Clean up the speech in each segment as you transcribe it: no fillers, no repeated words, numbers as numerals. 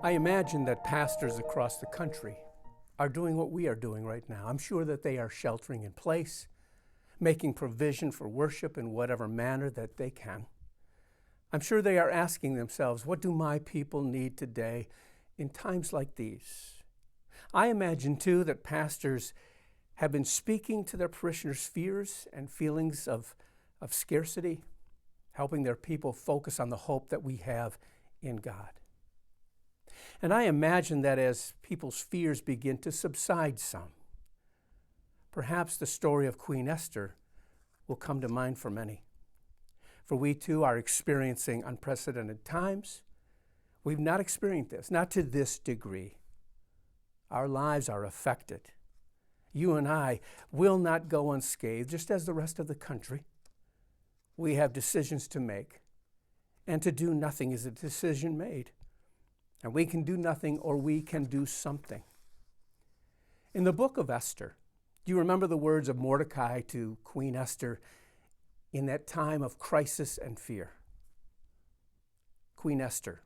I imagine that pastors across the country are doing what we are doing right now. I'm sure that they are sheltering in place, making provision for worship in whatever manner that they can. I'm sure they are asking themselves, what do my people need today in times like these? I imagine, too, that pastors have been speaking to their parishioners' fears and feelings of scarcity, helping their people focus on the hope that we have in God. And I imagine that as people's fears begin to subside some, perhaps the story of Queen Esther will come to mind for many. For we too are experiencing unprecedented times. We've not experienced this, not to this degree. Our lives are affected. You and I will not go unscathed, just as the rest of the country. We have decisions to make, and to do nothing is a decision made. And we can do nothing, or we can do something. In the book of Esther, do you remember the words of Mordecai to Queen Esther in that time of crisis and fear? Queen Esther,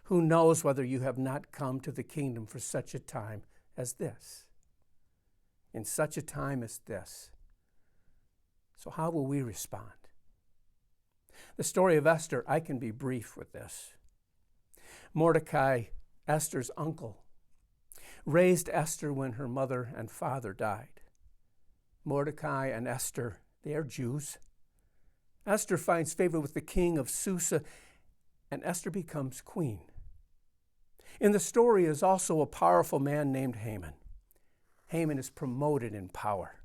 who knows whether you have not come to the kingdom for such a time as this? In such a time as this. So how will we respond? The story of Esther, I can be brief with this. Mordecai, Esther's uncle, raised Esther when her mother and father died. Mordecai and Esther, they are Jews. Esther finds favor with the king of Susa, and Esther becomes queen. In the story is also a powerful man named Haman. Haman is promoted in power.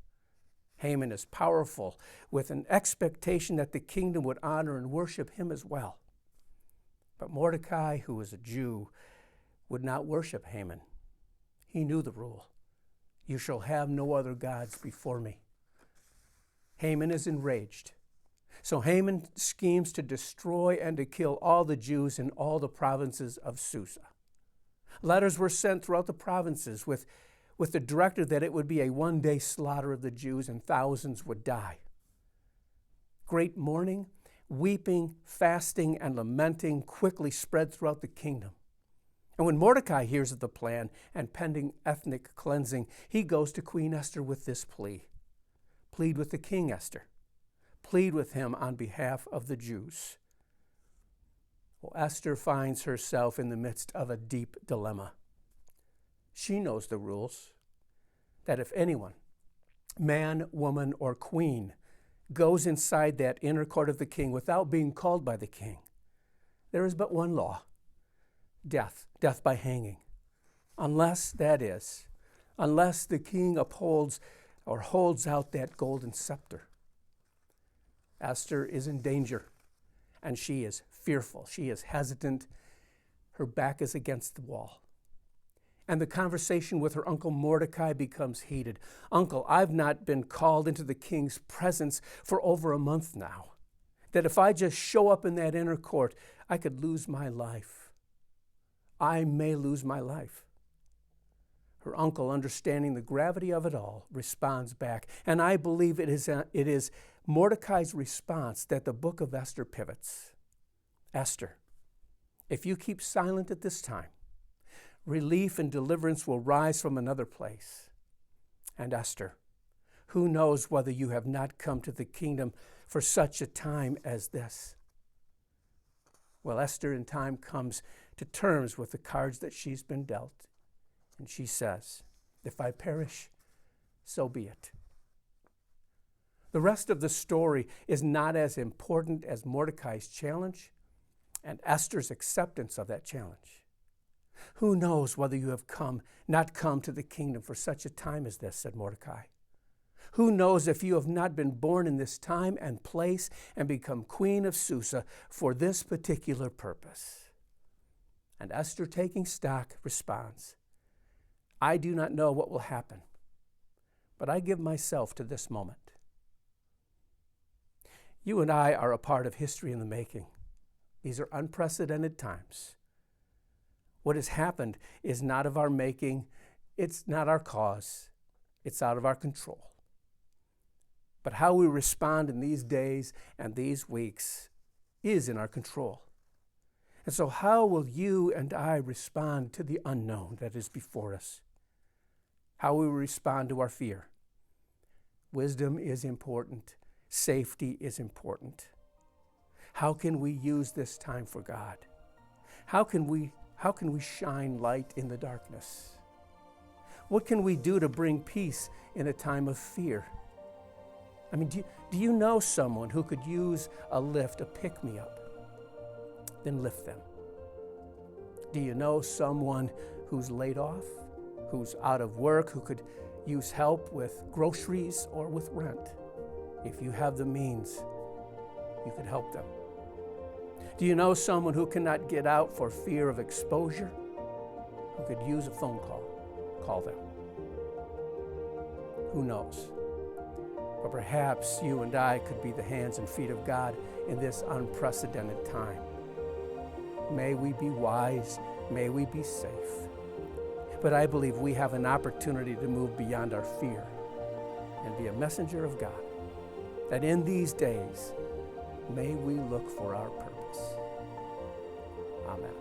Haman is powerful with an expectation that the kingdom would honor and worship him as well. But Mordecai, who was a Jew, would not worship Haman. He knew the rule. You shall have no other gods before me. Haman is enraged. So Haman schemes to destroy and to kill all the Jews in all the provinces of Susa. Letters were sent throughout the provinces with the directive that it would be a one-day slaughter of the Jews and thousands would die. Great mourning, weeping, fasting, and lamenting quickly spread throughout the kingdom. And when Mordecai hears of the plan and pending ethnic cleansing, he goes to Queen Esther with this plea. Plead with the king, Esther. Plead with him on behalf of the Jews. Well, Esther finds herself in the midst of a deep dilemma. She knows the rules, that if anyone, man, woman, or queen, goes inside that inner court of the king without being called by the king, there is but one law, death by hanging. Unless the king upholds or holds out that golden scepter. Esther is in danger, and she is fearful. She is hesitant. Her back is against the wall. And the conversation with her uncle Mordecai becomes heated. Uncle, I've not been called into the king's presence for over a month now. That if I just show up in that inner court, I could lose my life. I may lose my life. Her uncle, understanding the gravity of it all, responds back. And I believe it is Mordecai's response that the book of Esther pivots. Esther, if you keep silent at this time, relief and deliverance will rise from another place. And Esther, who knows whether you have not come to the kingdom for such a time as this? Well, Esther in time comes to terms with the cards that she's been dealt. And she says, if I perish, so be it. The rest of the story is not as important as Mordecai's challenge and Esther's acceptance of that challenge. Who knows whether you have not come to the kingdom for such a time as this, said Mordecai. Who knows if you have not been born in this time and place and become queen of Susa for this particular purpose? And Esther, taking stock, responds, I do not know what will happen, but I give myself to this moment. You and I are a part of history in the making. These are unprecedented times. What has happened is not of our making. It's not our cause. It's out of our control. But how we respond in these days and these weeks is in our control. And so how will you and I respond to the unknown that is before us? How will we respond to our fear? Wisdom is important. Safety is important. How can we use this time for God? How can we shine light in the darkness? What can we do to bring peace in a time of fear? I mean, do you know someone who could use a lift, a pick-me-up? Then lift them. Do you know someone who's laid off, who's out of work, who could use help with groceries or with rent? If you have the means, you could help them. Do you know someone who cannot get out for fear of exposure, who could use a phone call? Call them. Who knows? But perhaps you and I could be the hands and feet of God in this unprecedented time. May we be wise. May we be safe. But I believe we have an opportunity to move beyond our fear and be a messenger of God, that in these days, may we look for our purpose. Amen.